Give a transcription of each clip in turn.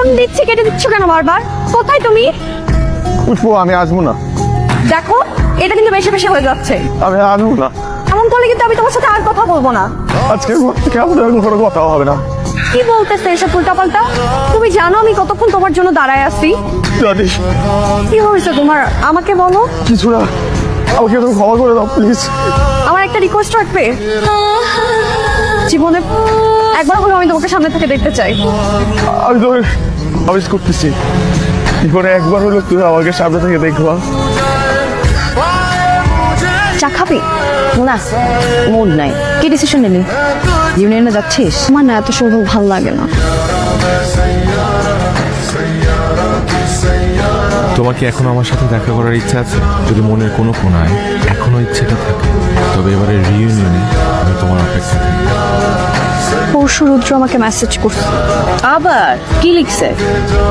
Phone দিচ্ছি, কেটে দিচ্ছ কেন বারবার? কোথায় তুমি? পুষ্প, আমি আসবো না। দেখো, এটা কিন্তু বেশি বেশি হয়ে যাচ্ছে। আমি আসবো না। এমন করলে কিন্তু আমি তোমার সাথে আর কথা বলবো না। আজকের পর থেকে আমাদের আর কোনো কথা হবে না। কি বলতেছে এসব উল্টাপাল্টা? তুমি জানো আমি কতক্ষণ তোমার জন্য দাঁড়ায় আছি? জানিস কি হয়েছে তোমার? আমাকে বলো। কিছু না, আমাকে তুমি ক্ষমা করে দাও প্লিজ। আমার একটা রিকোয়েস্ট রাখবে? জীবনে একবার হলো আমি তোমাকে সামনে থেকে দেখতে চাই। আমি তোকে প্রমিস করতেছি, জীবনে একবার হলো তুই আমাকে সামনে থেকে দেখবা। চা খাবি? না, মুড নাই। কি ডিসিশন নিলি? ইউনিয়নে যাচ্ছিস? আমার না এত সৌভাগ্য ভালো লাগে না। তোমার কি এখনো আমার সাথে দেখা করার ইচ্ছা আছে? যদি মনের কোনো কোণায় এখনো ইচ্ছেটা থাকে, তবে এবারে রিইউনিয়নে আমি তোমার অপেক্ষা থাকি। পরশু রুদ্র আমাকে মেসেজ করছে, আবার কি লিখছে?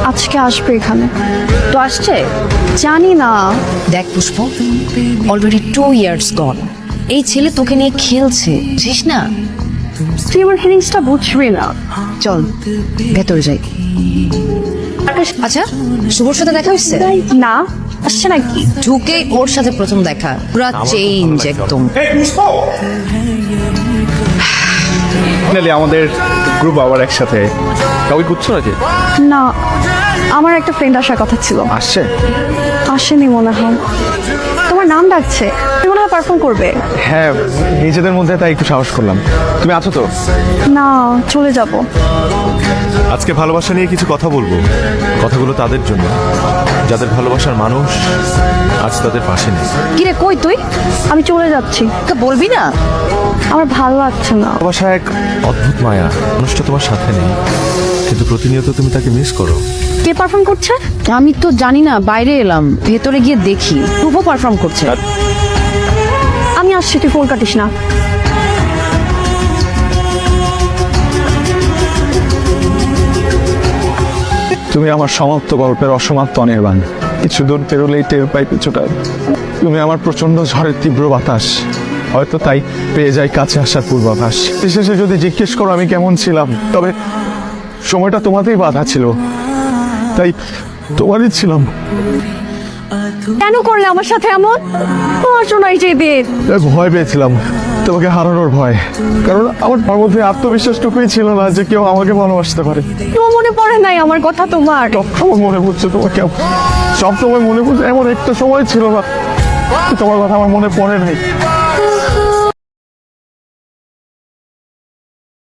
আজকে আসবে এখানে। তো আসছে? জানি না। দেখ পুষ্প, অলরেডি 2 years গন। এই ছেলে তোকে নিয়ে খেলছে, বুঝিস না? তুই আমার ফিলিংসটা বুঝবি না। চল ভেতরে যাই। আচ্ছা, শুভর সাথে দেখা হচ্ছে? না, আসছে নাকি? ঢুকে ওর সাথে প্রথম দেখা, পুরা চেঞ্জ একদম। ফাইনালি আমাদের গ্রুপ আবার একসাথে। কাউকে খুঁজছো নাকি? না, আমার একটা ফ্রেন্ড আসার কথা ছিল, আসছে? আসেনি মনে হয়। তোমার নাম ডাকছে, তুমি মনে হয় পারফর্ম করবে। হ্যাঁ, নিজেদের মধ্যে তাই একটু সাহস করলাম। তুমি আছো তো? না, চলে যাব। আজকে ভালোবাসা নিয়ে কিছু কথা বলবো। কথাগুলো তাদের জন্য যাদের ভালোবাসার মানুষ আজ তাদের পাশে নেই। কিরে কই তুই? আমি চলে যাচ্ছি। তা বলবি না? আমার ভালো লাগছে না। ভালোবাসা এক অদ্ভুত মায়া, মানুষটা তোমার সাথে নেই কিন্তু প্রতিনিয়ত তুমি তাকে মিস করো। কে পারফর্ম করছে? আমি তো জানি না, বাইরে এলাম, ভেতরে গিয়ে দেখি রূপও পারফর্ম করছে। আমি আসছি, তুই ফোন কাটিস না। তুমি আমার সমাপ্ত গল্পের অসমাপ্ত অনির্বাণ। কিছু দূর পেরোলেই টের পাই কিছুটা। তুমি আমার প্রচন্ড ঝড়ের তীব্র বাতাস, হয়তো তাই পেয়ে যাই কাছে আসার পূর্বাভাস। বিশেষে যদি জিজ্ঞেস করো আমি কেমন ছিলাম, তবে সময়টা তোমাতেই বাধা ছিল, তাই তোমারই ছিলাম। কেন করলে আমার সাথে এমন? তোমার জন্য এই যে দিন। ভয় পেয়েছিলাম, তোমাকে হারানোর ভয়, কারণ আমার মধ্যে আত্মবিশ্বাসটুকুই ছিল না যে কেউ আমাকে ভালোবাসতে পারে। তোমার মনে পড়ে নাই আমার কথা তোমার? সব সময় মনে পড়ছে তোমাকে, সব সময় মনে পড়ছে। এমন একটা সময় ছিল না তোমার কথা আমার মনে পড়ে নাই।